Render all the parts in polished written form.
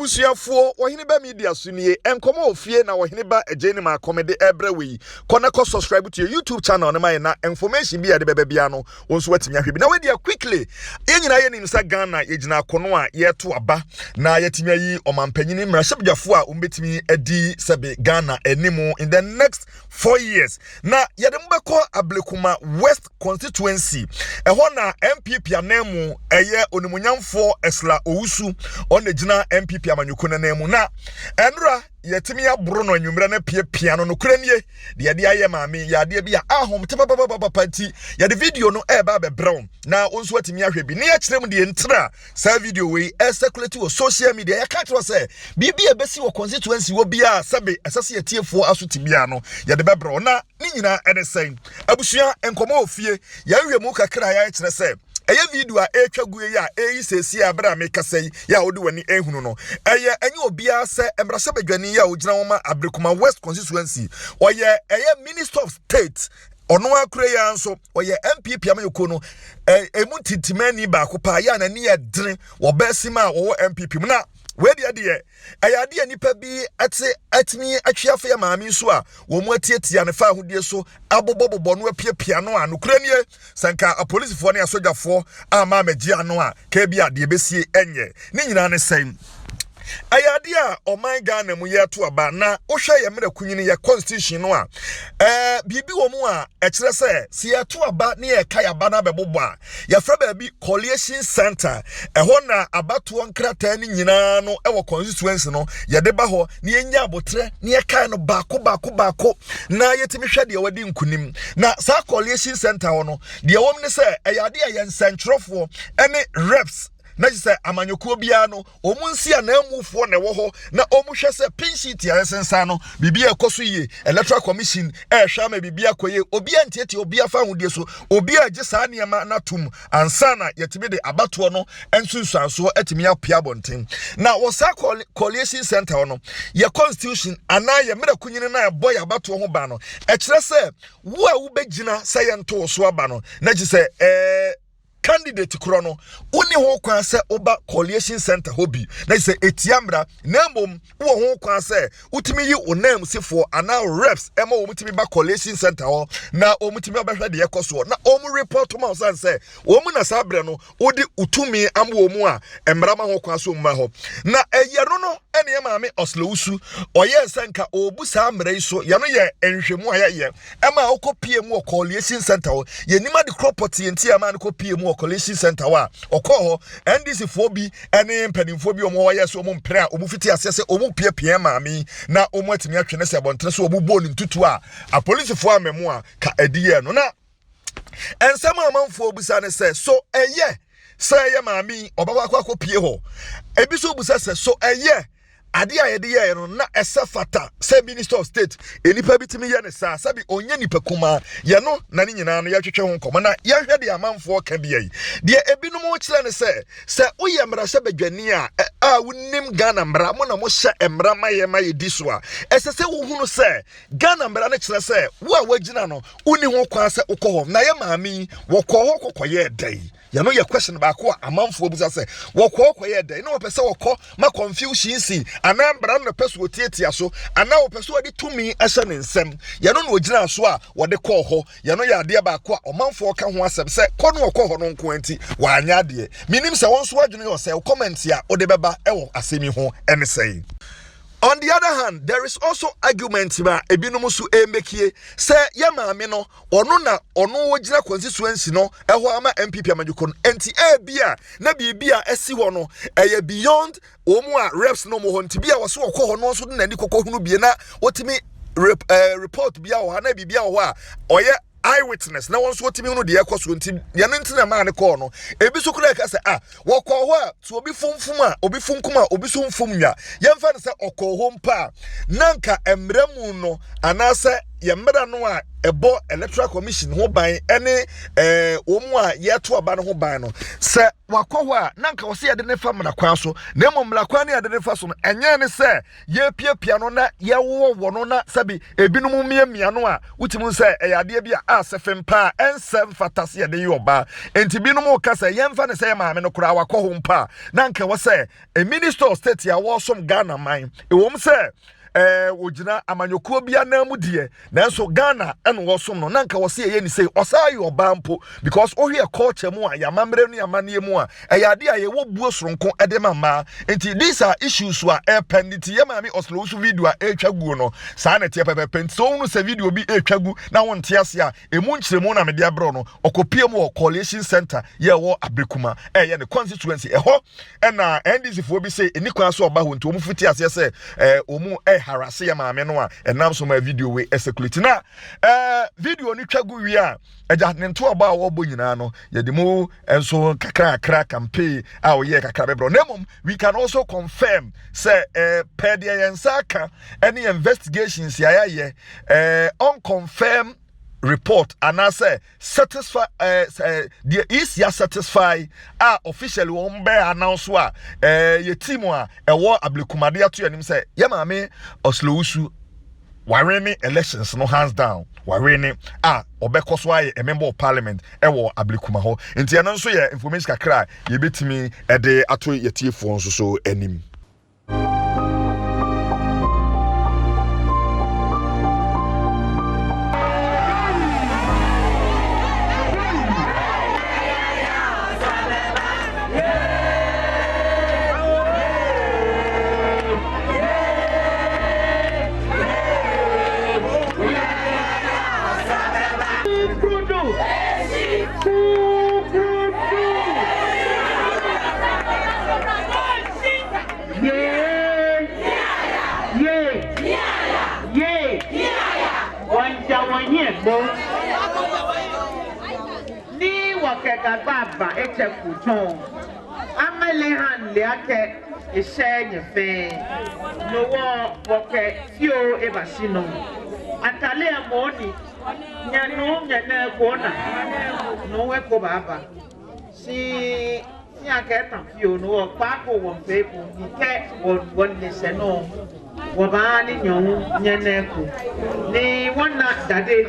Abusuafo Oheneba Media sunie enkomo ofie na Oheneba ejeni ma comedy every kona ko subscribe to your YouTube channel na my na information bi ade bebe bia no wonso watimi ahwe bi na we dia quickly yenyina ye nim sa Ghana yegina kono a yeto aba na yetimi ayi omampanyini mrashebjafo a umbetimi edi sebe Ghana enimu in the next 4 years na yede mbeko ablekuma West constituency eho na MPP anemu eye onimunyamfo esla Owusu on ejina MPP amanyuko na nemu na enra yetimi aburo no anwumra na pia no kuranie de de aye maame ya de bia ahom te papa ya de video no eba be brown na onso atimi ahwe bi ne ya kirem de ntra sa video we circulate wo social media ya ka tro se bibia ebesi wo constituency wo bia sabe asase yetiefo asoti bia no ya de be brown na ni nyina edesen abusua enkomo ofie ya hwe mu kakra ya kire se eye video a etwaguye ya sesi abra mekasai ya odi wani ehunu no eye enye obia se embrase badwani ya ogina woma abrekuma West constituency oye minister of state ono akure ya nso oye MPP amayoko no emuntitimani ba ko pa ya na ne ye dren wo besima wo MPP mu na we de ade nipa bi atimi atwiafa ya maami so a wo mu atietia ne fa ahodie so abobobobo no apiapia no a no kuranie sanka a police fo ne asojafo ama magi ano a ka bia de besie enye ne nyina ne sen ayade a oman Ghana mu yeto aba na ohwe ye mera kunyini ye constitution no a bibi wo mu a ekire se yeto aba ne ye kai aba na bebobo a ye fra ba bi collation center eho na abato nkrata ni nyina no ewo constituency no ye de ba ho ne ye nya abotre ne ye kai no baako na yetimi hwe de wadi nkunim na sa collation center ho no de wo ne se ayade a ye nsantrofo ene reps na jise amanyokuo bia no omunsi na amufo na wo ho na omuhwe se pinshit ya sensa no bibia ekoso ye electoral commission hwa ma bibia koye obia ntieti obia fa hodie so obia gye saa niema na tum ansana yetime de abato no ensunsuanso etimi apia bonten na wo sa collation center no ye constitution ana ye mera kunyine na boy abato ho ba no ekire se wo a wo begina sayento so aba no na jise candidate krono uni ho kwan se oba collation center hobi na se etiamra na mbom wo ho kwan se utimi yi onam sifo ana reps ema wo mutimi ba collation center ho na o mutimi obehwe de yekoso na o mu report ma san se o mu na sabre no odi utumi amwo mu a emrama ho kwan so mma ho na eyero no ene maame Owusu oye sanka obu sa amre so ye no ye enhwemu aye ema okopie mu collation center ho ye nima de property enti ama no kopie mu collation center wa okoho NDC fobi ene mpanimfo bi omo waye so omo mpre a omu fiti asese omu pie maami na omu atimi atwene se bontre so omu bo ni ntutu a police fo amemu a ka adiye no na ensema amanfo obusa ne se so eye say maami obaba kwa pie ho ebiso obusa se so eye ade a yede ye no na esafata say minister of state enipa bitimi ye ne sa sabi onye nipa kuma ye no na ni nyina no ya twetwe ho komo na ye hwe de amanfo ka bi yi de ebinom o kire ne se oye mra se badwani a wonim Ghana mra mo na mo hye emra maye diso a esese wo hunu se Ghana mra na kire se wo a wagina no uni ho kwa se ukoho na ye maami wo koho kokoye dai ya no ye question ba ko amanfo obusa se wo kokoye dai na wo pese wo ko ma confusion si anambra no peso otietia so ana wo peso ade tumi ahye ne nsem ye no no ogina so a wo de kɔ hɔ ye no ya ade ba ko a omanfo ka ho asem se kɔ no kɔ hɔ no nko anti wa anya ade minim se won so adwene yo se comment ya wo de beba ewo asemi ho ene sei. On the other hand, there is also argument ba ebinom so emekie say ya maame no ono wogina constituency no eho ama MPP amadwuko no enti bia na bibia esi ho no beyond omu a reps no mo ho nti bia wo so okọ ho no so de nani kokọ hunu bie na wotimi report bia ho na bibia ho a oye eyewitness na won so timi no de ekoso nti ye no ntina ma ne call no ebi so kura ka se wo call ho a so obi funfum a obi funkum a obi so mfum nwa ye mfa ne se okọ ho mpa nanka emremu no anase yemmra no a ebo electoral commission ho ban ene omu a yeto aba no ho ban no se wakwo a nanka wo se ye de ne fa mra kwan so na emomra kwan ne ye de ne fa so no enye ne se ye piapia no na ye wo no na sabi ebinum miamia no a wutimu se eyade bia a sefem pa ensem fatase ye de yoba enti binum ka se yemfa ne se ye maame no kura wakwo ho mpa nanka wo se a minister of state ya wo som Ghana man ewom se wojina amanyokuo bia na mu de nanso Ghana eno wosom no nanka wo se ye ni say osayi obampo because ohwe culture mu a yamamre no yamane mu a eyade a ye wo buo soronko ede mama enti these are issues who are pending ye mami Owusu video a etwagu no saa na tie pepe so unu se video bi etwagu na won tie ase a emu nkyeremu na me de abro no okopie mu collation center ye wo abrekuma ye ne constituency eho na NDC fo bi say enikwan so oba ho nti omu fiti ase se omu harase ya maame no a enam so ma video we execute na video ni twagu wi a eja ne nto oba a wo bo nyina no ye de mu enso kakra campaign a wo ye kakra bebro nemom we can also confirm say per the yensaka any investigations ya ye unconfirmed report and I say satisfy the is ya satisfy officially won be announce wa ye team a ewo ablekumade ato yanim say ye maame Owusu warene elections no hands down warene obeko so aye a member of parliament ewo ablekuma ho enti eno nso ye information kakra ye betimi ede ato ye tiefo nso so anim. Ni wakeka baba eche kuton amele han leake eshenye fe no wo woke fio ebasino atale amoni nyane kona no we ko baba si aketa fio no pa ko won pepo ni ke won ne se no wabani nyaneko ni wana dade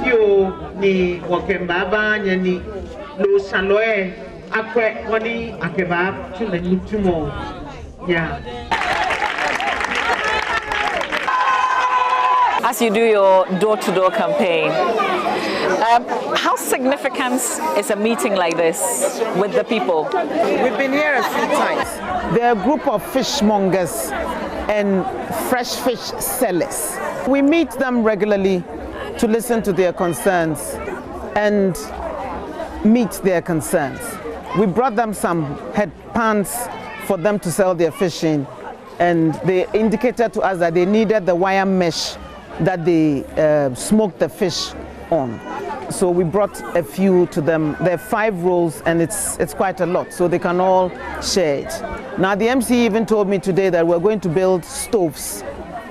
fio ni wakembaba nyani lo saloe akwe wani akeba tumo yeah. As you do your door-to-door campaign, how significant is a meeting like this with the people? We've been here a few times. They're a group of fishmongers and fresh fish sellers. We meet them regularly to listen to their concerns and meet their concerns. We brought them some headpans for them to sell their fish in, and they indicated to us that they needed the wire mesh that they smoked the fish on. So we brought a few to them. There are 5 rolls and it's quite a lot, so they can all share it. Now the MC even told me today that we're going to build stoves,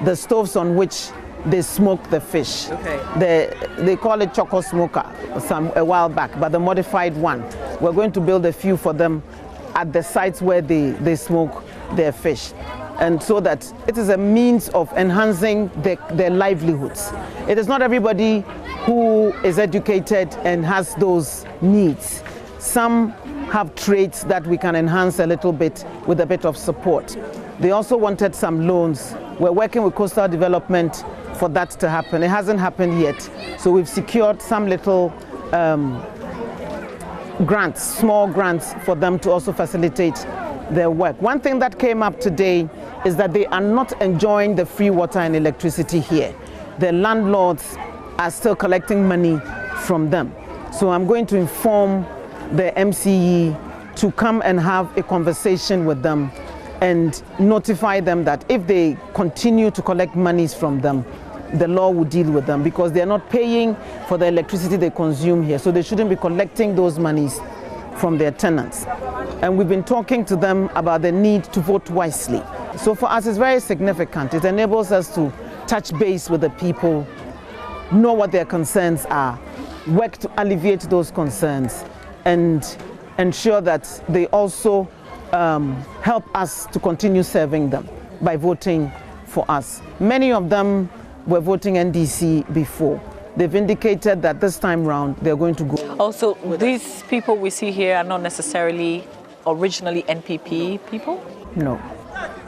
the stoves on which they smoke the fish. Okay. They call it choco smoker a while back, but the modified one. We're going to build a few for them at the sites where they smoke their fish. And so that it is a means of enhancing their livelihoods. It is not everybody who is educated and has those needs. Some have traits that we can enhance a little bit with a bit of support. They also wanted some loans. We're working with Coastal Development for that to happen. It hasn't happened yet. So we've secured some little grants, small grants for them to also facilitate their work. One thing that came up today is that they are not enjoying the free water and electricity here. The landlords are still collecting money from them. So I'm going to inform the MCE to come and have a conversation with them and notify them that if they continue to collect monies from them, the law will deal with them, because they're not paying for the electricity they consume here. So they shouldn't be collecting those monies from their tenants. And we've been talking to them about the need to vote wisely. So for us, it's very significant. It enables us to touch base with the people know what their concerns are, work to alleviate those concerns, and ensure that they also help us to continue serving them by voting for us. Many of them were voting NDC before. They've indicated that this time round they're going to go. Also, these people we see here are not necessarily originally NPP people? No,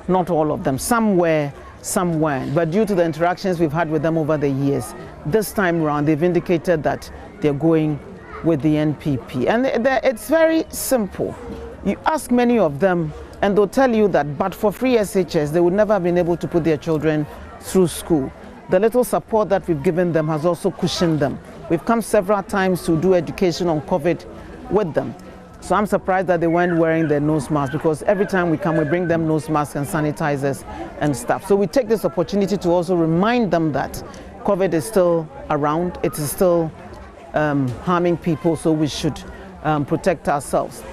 not all of them. Some were, some weren't. But due to the interactions we've had with them over the years, this time round they've indicated that they're going with the NPP. And it's very simple. You ask many of them and they'll tell you that but for free SHS, they would never have been able to put their children through school. The little support that we've given them has also cushioned them. We've come several times to do education on COVID with them. So I'm surprised that they weren't wearing their nose masks, because every time we come, we bring them nose masks and sanitizers and stuff. So we take this opportunity to also remind them that COVID is still around. It is still harming people, so we should protect ourselves.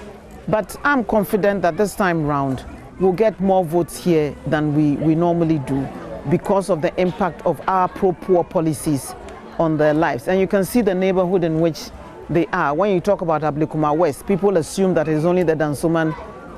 But I'm confident that this time round, we'll get more votes here than we normally do, because of the impact of our pro-poor policies on their lives. And you can see the neighborhood in which they are. When you talk about Ablekuma West, people assume that it's only the Dansoman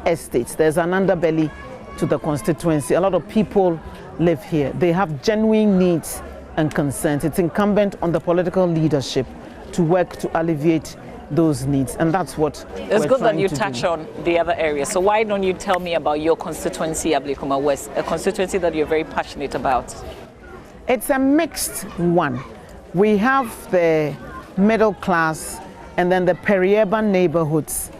estates. There's an underbelly to the constituency. A lot of people live here. They have genuine needs and concerns. It's incumbent on the political leadership to work to alleviate those needs, and that's what it's good that you touch on the other areas. So why don't you tell me about your constituency, Ablekuma West, a constituency that you're very passionate about? It's a mixed one. We have the middle class and then the peri-urban neighborhoods.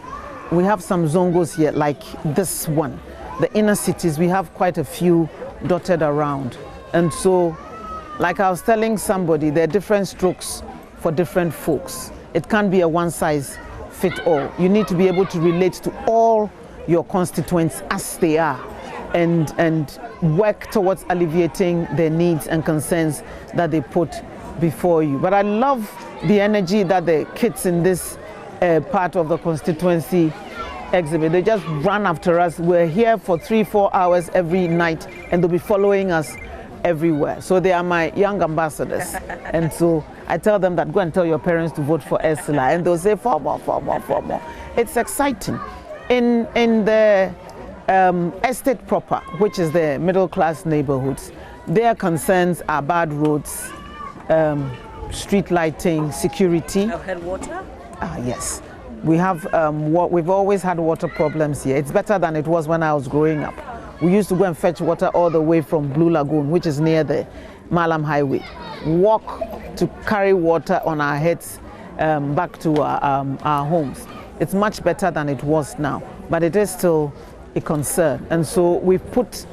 We have some zongos here like this one. The inner cities, we have quite a few dotted around. And so, like I was telling somebody, there are different strokes for different folks. It can't be a one-size-fits-all. You need to be able to relate to all your constituents as they are and work towards alleviating their needs and concerns that they put before you. But I love the energy that the kids in this part of the constituency exhibit. They just run after us. We're here for 3-4 hours every night, and they'll be following us everywhere. So they are my young ambassadors. And so I tell them that go and tell your parents to vote for Ursula, and they'll say 4 more, 4 more, 4 more. It's exciting. In the estate proper, which is the middle class neighborhoods, their concerns are bad roads, street lighting, security. Headwater? Yes. We have we've always had water problems here. It's better than it was when I was growing up. We used to go and fetch water all the way from Blue Lagoon, which is near the Malam Highway. Walk to carry water on our heads back to our homes. It's much better than it was now, but it is still a concern. And so we've put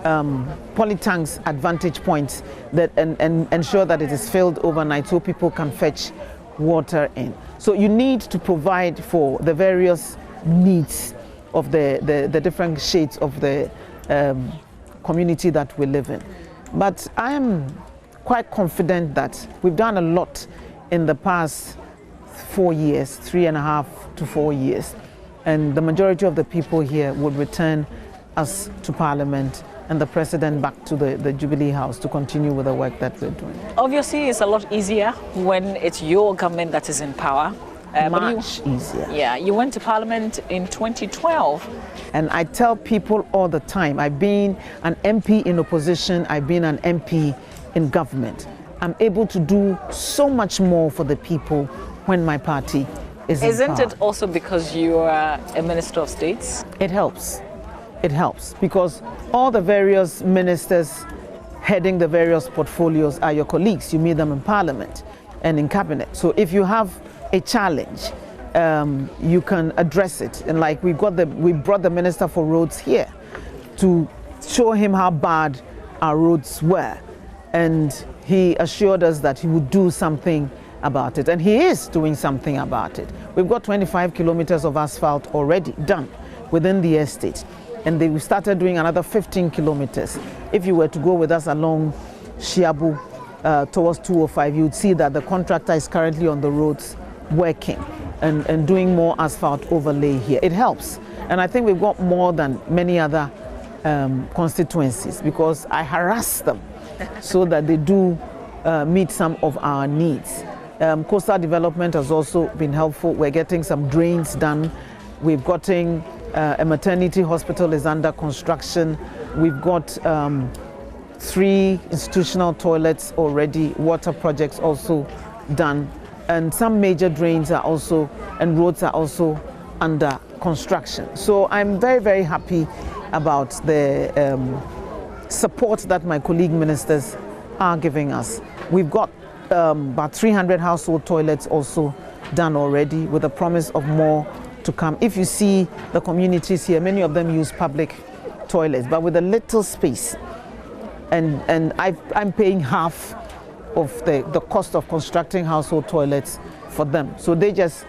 polytanks advantage points that and ensure that it is filled overnight so people can fetch water in. So you need to provide for the various needs of the different shades of the community that we live in. But I am quite confident that we've done a lot in the past 4 years, 3.5 to 4 years, and the majority of the people here would return us to Parliament and the President back to the Jubilee House to continue with the work that we're doing. Obviously, it's a lot easier when it's your government that is in power. Much easier. Yeah, you went to Parliament in 2012. And I tell people all the time, I've been an MP in opposition, I've been an MP in government. I'm able to do so much more for the people when my party is in power. Isn't it also because you are a Minister of States? It helps. It helps because all the various ministers heading the various portfolios are your colleagues. You meet them in Parliament and in Cabinet. So if you have a challenge, you can address it. And like we brought the Minister for Roads here to show him how bad our roads were. And he assured us that he would do something about it. And he is doing something about it. We've got 25 kilometers of asphalt already done within the estate. And we started doing another 15 kilometers. If you were to go with us along Shiabu towards 205, you'd see that the contractor is currently on the roads working and doing more asphalt overlay here. It helps. And I think we've got more than many other constituencies because I harass them so that they do meet some of our needs. Coastal development has also been helpful. We're getting some drains done. We've gotten a maternity hospital is under construction. We've got 3 institutional toilets already, water projects also done, and some major drains are also, and roads are also under construction. So I'm very, very happy about the support that my colleague ministers are giving us. We've got about 300 household toilets also done already, with a promise of more to come. If you see the communities here, many of them use public toilets, but with a little space. And I'm paying half of the cost of constructing household toilets for them. So they just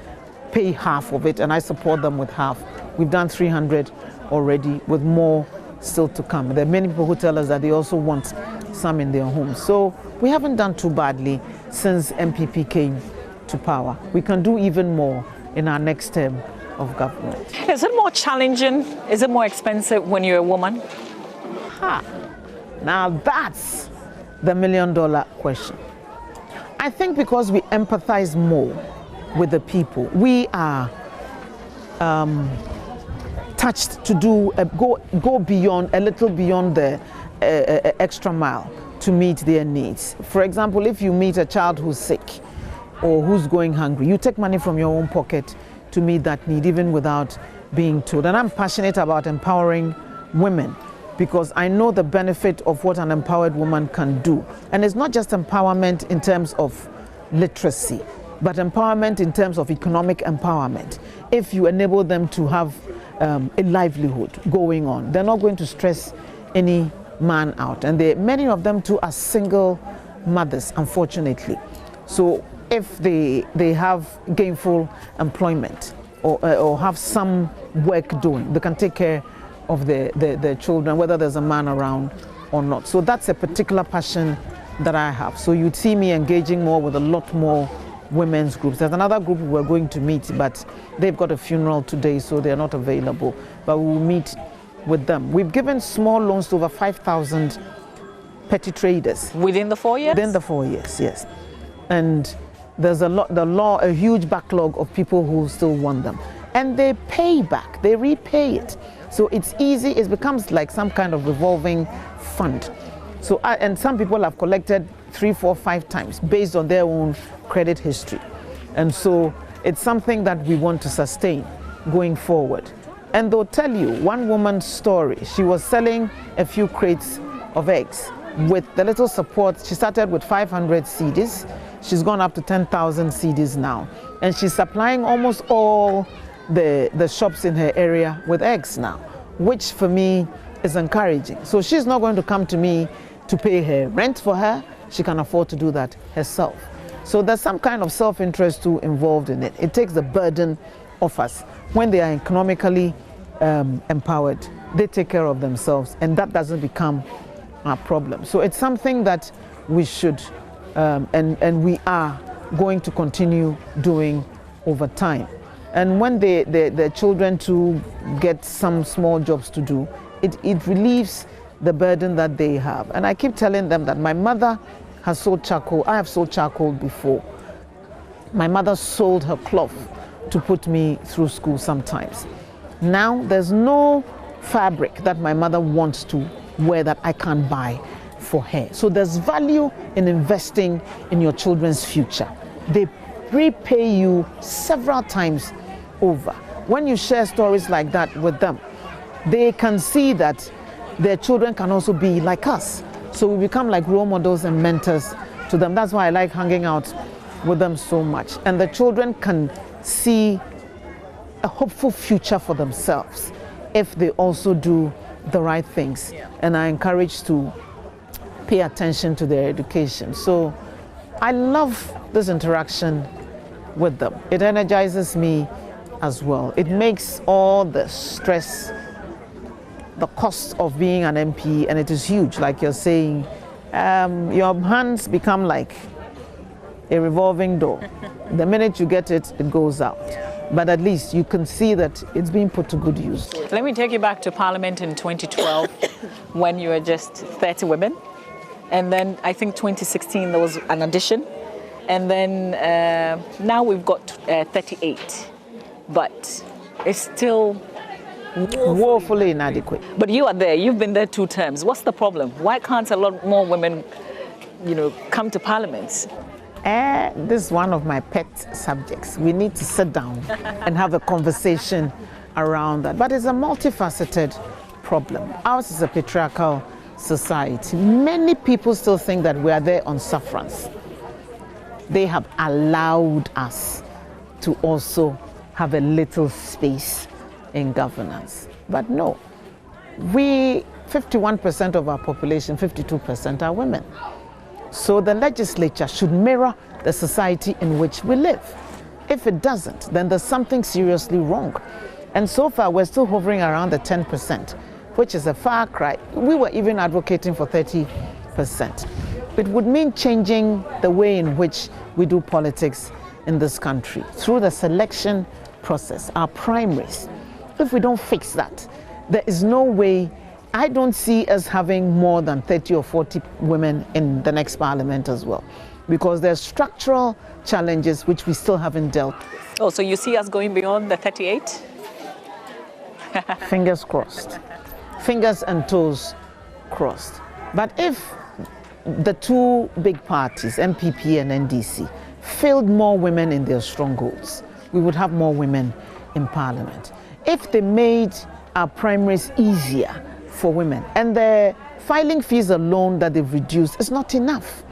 pay half of it, and I support them with half. We've done 300 already, with more still to come. There are many people who tell us that they also want some in their homes. So we haven't done too badly since MPP came to power. We can do even more in our next term of government. Is it more challenging? Is it more expensive when you're a woman? Now that's the $1 million question. I think because we empathize more with the people, we are touched to do go beyond, a little beyond the extra mile to meet their needs. For example, if you meet a child who's sick or who's going hungry, you take money from your own pocket to meet that need, even without being told. And I'm passionate about empowering women, because I know the benefit of what an empowered woman can do. And it's not just empowerment in terms of literacy, but empowerment in terms of economic empowerment. If you enable them to have a livelihood going on, they're not going to stress any man out. And many of them too are single mothers, unfortunately. So if they have gainful employment or have some work doing, they can take care of their children, whether there's a man around or not. So that's a particular passion that I have. So you'd see me engaging more with a lot more women's groups. There's another group we're going to meet, but they've got a funeral today, so they're not available. But we'll meet with them. We've given small loans to over 5,000 petty traders. Within the 4 years? Within the 4 years, yes. And there's a huge backlog of people who still want them. And they pay back, they repay it. So it's easy, it becomes like some kind of revolving fund. So, and some people have collected 3, 4, 5 times based on their own credit history. And so it's something that we want to sustain going forward. And they'll tell you one woman's story. She was selling a few crates of eggs. With the little support, she started with 500 CDs. She's gone up to 10,000 CDs now. And she's supplying almost all the shops in her area with eggs now, which for me is encouraging. So she's not going to come to me to pay her rent for her. She can afford to do that herself. So there's some kind of self-interest too involved in it. It takes the burden off us. When they are economically empowered, they take care of themselves, and that doesn't become a problem. So it's something that we should and we are going to continue doing over time. And when the children too get some small jobs to do, it relieves the burden that they have. And I keep telling them that my mother has sold charcoal. I have sold charcoal before. My mother sold her cloth to put me through school sometimes. Now there's no fabric that my mother wants to wear that I can't buy for her. So there's value in investing in your children's future. They repay you several times over. When you share stories like that with them, they can see that their children can also be like us. So we become like role models and mentors to them. That's why I like hanging out with them so much. And the children can see a hopeful future for themselves if they also do the right things. And are encouraged to pay attention to their education. So I love this interaction with them. It energizes me as well. It makes all the stress, the cost of being an MP, and it is huge, like you're saying, your hands become like a revolving door. The minute you get it, it goes out. But at least you can see that it's being put to good use. Let me take you back to Parliament in 2012 when you were just 30 women. And then I think 2016 there was an addition. And then now we've got 38. But it's still woefully inadequate. But you are there. You've been there 2 terms. What's the problem? Why can't a lot more women, come to parliament? This is one of my pet subjects. We need to sit down and have a conversation around that. But it's a multifaceted problem. Ours is a patriarchal society. Many people still think that we are there on sufferance. They have allowed us to also have a little space in governance. But no, 51% of our population, 52% are women. So the legislature should mirror the society in which we live. If it doesn't, then there's something seriously wrong. And so far, we're still hovering around the 10%, which is a far cry. We were even advocating for 30%. It would mean changing the way in which we do politics in this country through the selection process, our primaries. If we don't fix that, there is no way. I don't see us having more than 30 or 40 women in the next parliament as well, because there's structural challenges which we still haven't dealt with. Oh, so you see us going beyond the 38? Fingers crossed. Fingers and toes crossed. But if the 2 big parties, MPP and NDC, filled more women in their strongholds, we would have more women in parliament. If they made our primaries easier for women, and the filing fees alone that they've reduced is not enough.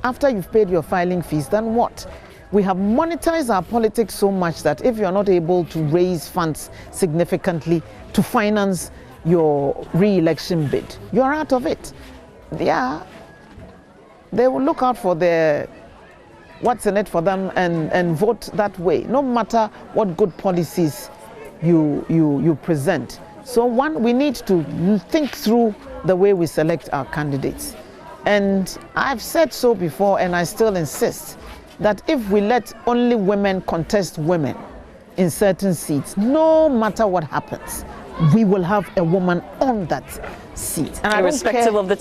After you've paid your filing fees, then what? We have monetized our politics so much that if you're not able to raise funds significantly to finance your re-election bid, you're out of it. Yeah, they will look out for their what's in it for them and vote that way, no matter what good policies you present. So we need to think through the way we select our candidates. And I've said so before, and I still insist, that if we let only women contest women in certain seats, no matter what happens, we will have a woman on that seat. And irrespective of the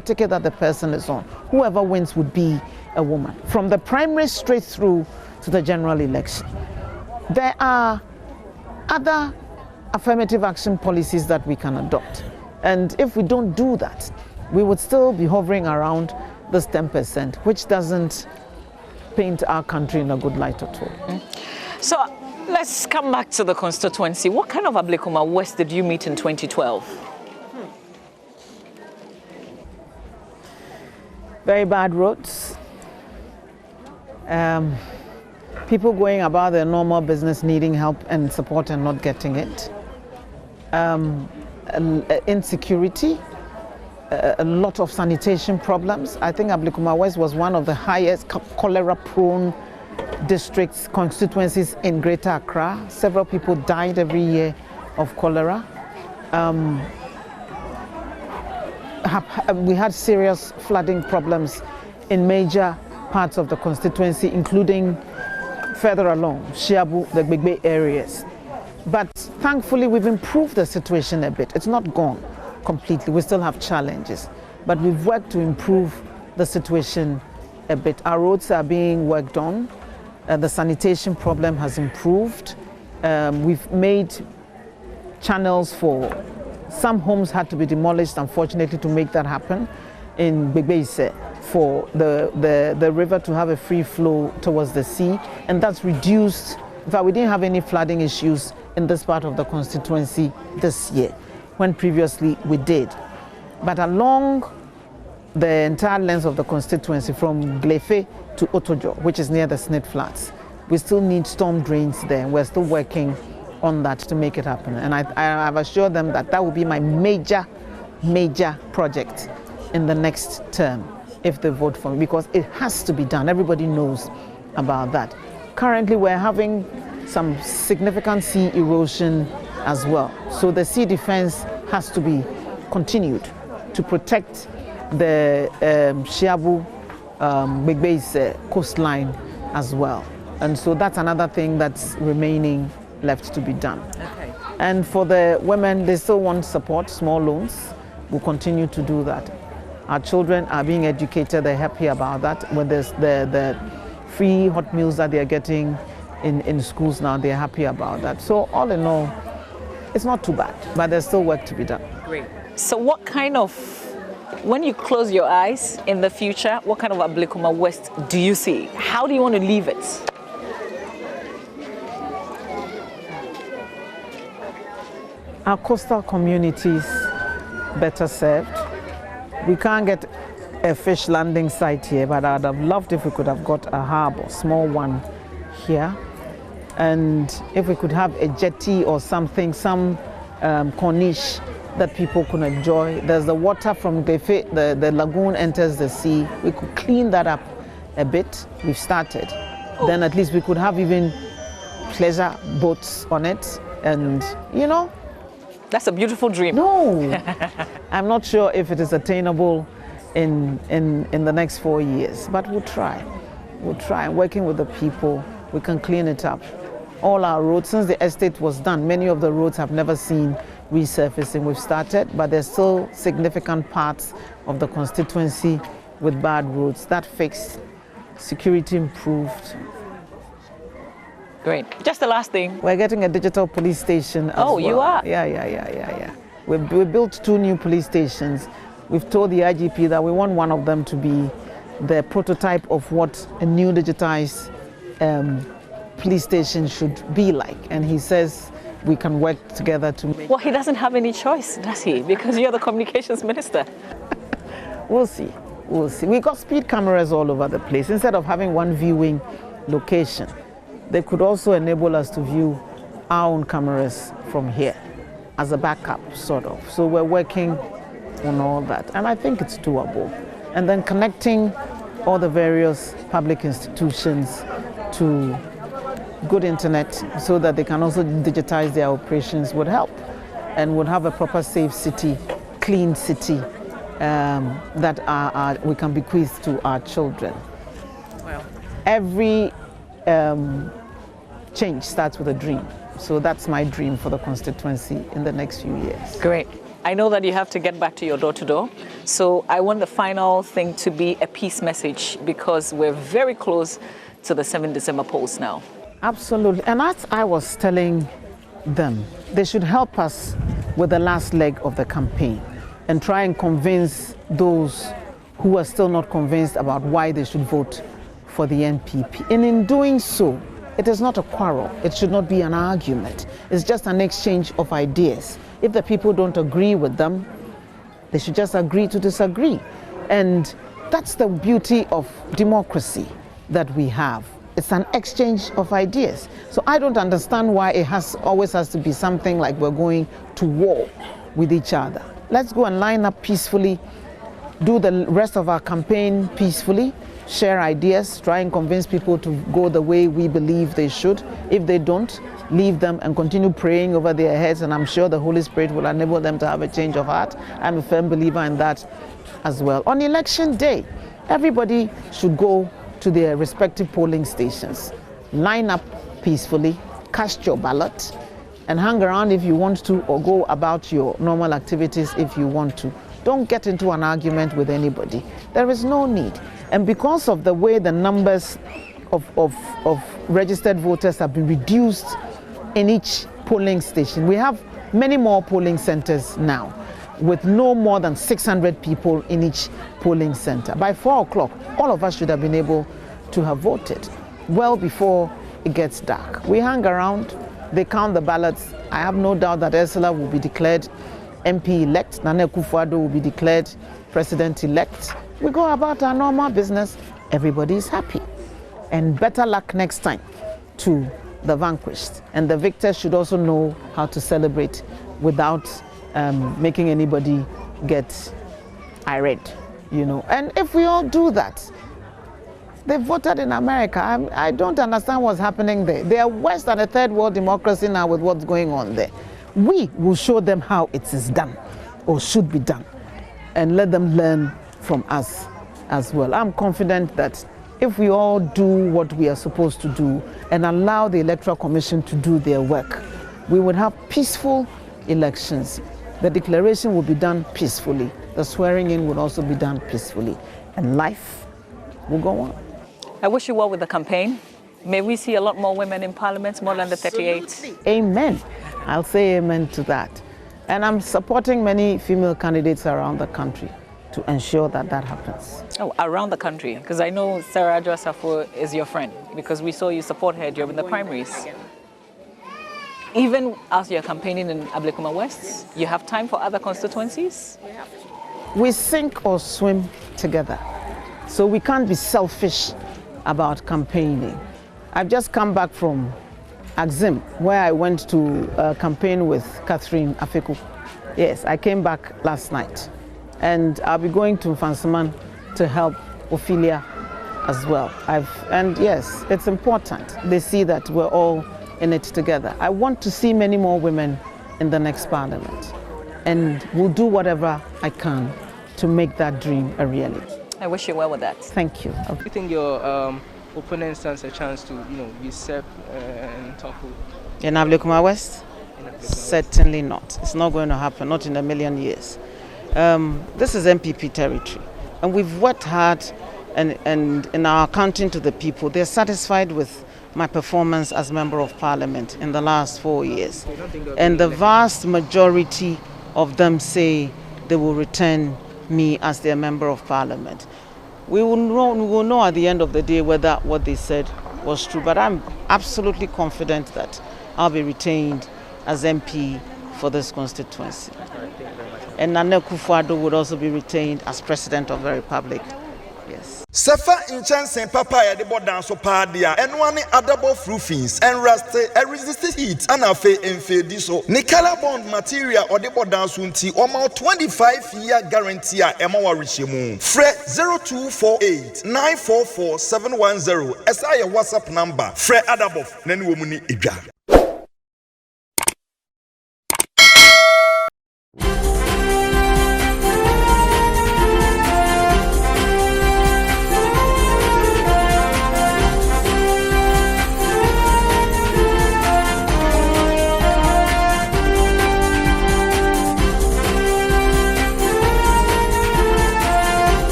ticket that the person is on. Whoever wins would be a woman. From the primary straight through to the general election. There are other affirmative action policies that we can adopt. And if we don't do that, we would still be hovering around this 10%, which doesn't paint our country in a good light at all. So let's come back to the constituency. What kind of Ablekuma West did you meet in 2012? Very bad roads. People going about their normal business, needing help and support and not getting it. Insecurity. A lot of sanitation problems. I think Ablekuma West was one of the highest cholera-prone districts, constituencies in Greater Accra. Several people died every year of cholera. We had serious flooding problems in major parts of the constituency, including further along, Shiabu, the Gbegbe areas. But thankfully, we've improved the situation a bit. It's not gone completely. We still have challenges, but we've worked to improve the situation a bit. Our roads are being worked on. The sanitation problem has improved. We've made channels for some homes had to be demolished, unfortunately, to make that happen in Gbegbe for the river to have a free flow towards the sea, and that's reduced. In fact, we didn't have any flooding issues in this part of the constituency this year, when previously we did. But along the entire length of the constituency, from Glefe to Otojo, which is near the Snit Flats, we still need storm drains there. We're still working on that to make it happen. And I've assured them that that will be my major project in the next term if they vote for me, because it has to be done. Everybody knows about that. Currently, we're having some significant sea erosion as well. So the sea defense has to be continued to protect the Shiabu Gbegbe's coastline as well. And so that's another thing that's remaining left to be done. Okay. And for the women, they still want support, small loans. We'll continue to do that. Our children are being educated, they're happy about that. When there's the free hot meals that they're getting in schools now, they're happy about that. So all in all, it's not too bad, but there's still work to be done. Great. So what kind of, when you close your eyes in the future, what kind of Ablekuma West do you see? How do you want to leave it? Our coastal communities better served. We can't get a fish landing site here, but I'd have loved if we could have got a harbor, small one here. And if we could have a jetty or something, some corniche that people could enjoy. There's the water from the lagoon enters the sea. We could clean that up a bit. We've started. Then at least we could have even pleasure boats on it. And, you know. That's a beautiful dream. No, I'm not sure if it is attainable in the next 4 years, but we'll try. We'll try. Working with the people, we can clean it up. All our roads, since the estate was done, many of the roads have never seen resurfacing. We've started, but there's still significant parts of the constituency with bad roads. That fixed, security improved. Great. Just the last thing. We're getting a digital police station as well. You are? Yeah. We built 2 new police stations. We've told the IGP that we want one of them to be the prototype of what a new digitized police station should be like. And he says we can work together to make... Well, he doesn't have any choice, does he? Because you're the communications minister. We'll see. We got speed cameras all over the place. Instead of having one viewing location, they could also enable us to view our own cameras from here as a backup, sort of. So we're working on all that, and I think it's doable. And then connecting all the various public institutions to good internet so that they can also digitize their operations would help, and would have a proper safe city, clean city that we can bequeath to our children. Well, every change starts with a dream. So that's my dream for the constituency in the next few years. Great. I know that you have to get back to your door-to-door. So I want the final thing to be a peace message, because we're very close to the 7th December polls now. Absolutely. And as I was telling them, they should help us with the last leg of the campaign and try and convince those who are still not convinced about why they should vote for the NPP. And in doing so, it is not a quarrel. It should not be an argument. It's just an exchange of ideas. If the people don't agree with them, they should just agree to disagree. And that's the beauty of democracy that we have. It's an exchange of ideas. So I don't understand why it always has to be something like we're going to war with each other. Let's go and line up peacefully, do the rest of our campaign peacefully, share ideas, try and convince people to go the way we believe they should. If they don't, leave them and continue praying over their heads, and I'm sure the Holy Spirit will enable them to have a change of heart. I'm a firm believer in that as well. On election day, everybody should go to their respective polling stations, line up peacefully, cast your ballot, and hang around if you want to, or go about your normal activities if you want to. Don't get into an argument with anybody. There is no need. And because of the way the numbers of registered voters have been reduced in each polling station, we have many more polling centers now, with no more than 600 people in each polling center. By 4 o'clock, all of us should have been able to have voted well before it gets dark. We hang around, they count the ballots. I have no doubt that Ursula will be declared MP-elect, Nana Akufo-Addo will be declared President-elect. We go about our normal business, everybody is happy. And better luck next time to the vanquished. And the victors should also know how to celebrate without making anybody get irate, you know. And if we all do that, they voted in America. I don't understand what's happening there. They are worse than a third world democracy now with what's going on there. We will show them how it is done, or should be done, and let them learn from us as well. I'm confident that if we all do what we are supposed to do and allow the Electoral Commission to do their work, we would have peaceful elections The declaration will be done peacefully. The swearing in will also be done peacefully. And life will go on. I wish you well with the campaign. May we see a lot more women in Parliament, more than the 38. Absolutely. Amen. I'll say amen to that. And I'm supporting many female candidates around the country to ensure that that happens. Oh, around the country, because I know Sarah Adjo is your friend, because we saw you support her during the primaries. Even as you're campaigning in Ablekuma West, you have time for other constituencies? We sink or swim together, so we can't be selfish about campaigning. I've just come back from Axim, where I went to campaign with Catherine Afeku. Yes, I came back last night. And I'll be going to Fansaman to help Ophelia as well. And yes, it's important. They see that we're all in it together. I want to see many more women in the next parliament. And we'll do whatever I can to make that dream a reality. I wish you well with that. Thank you. Do you think your opponent stands a chance to, usurp and topple? In Ablekuma West? Certainly not. It's not going to happen, not in a million years. This is MPP territory, and we've worked hard and in our accounting to the people. They're satisfied with my performance as Member of Parliament in the last 4 years. And the vast majority of them say they will return me as their Member of Parliament. We will know at the end of the day whether what they said was true, but I'm absolutely confident that I'll be retained as MP for this constituency. And Nana Akufo-Addo would also be retained as President of the Republic. Yes. Sefa inchansen papa ya de bodan so padia enwane adabo fruifings and raste resist heat and afe enfedi so Nicola bond material or de bodan so nti oma 25-year guarantee a ema wa rehemu fre 0248 944 710 esa ya WhatsApp number fre adabo nani wo mu ni edwa.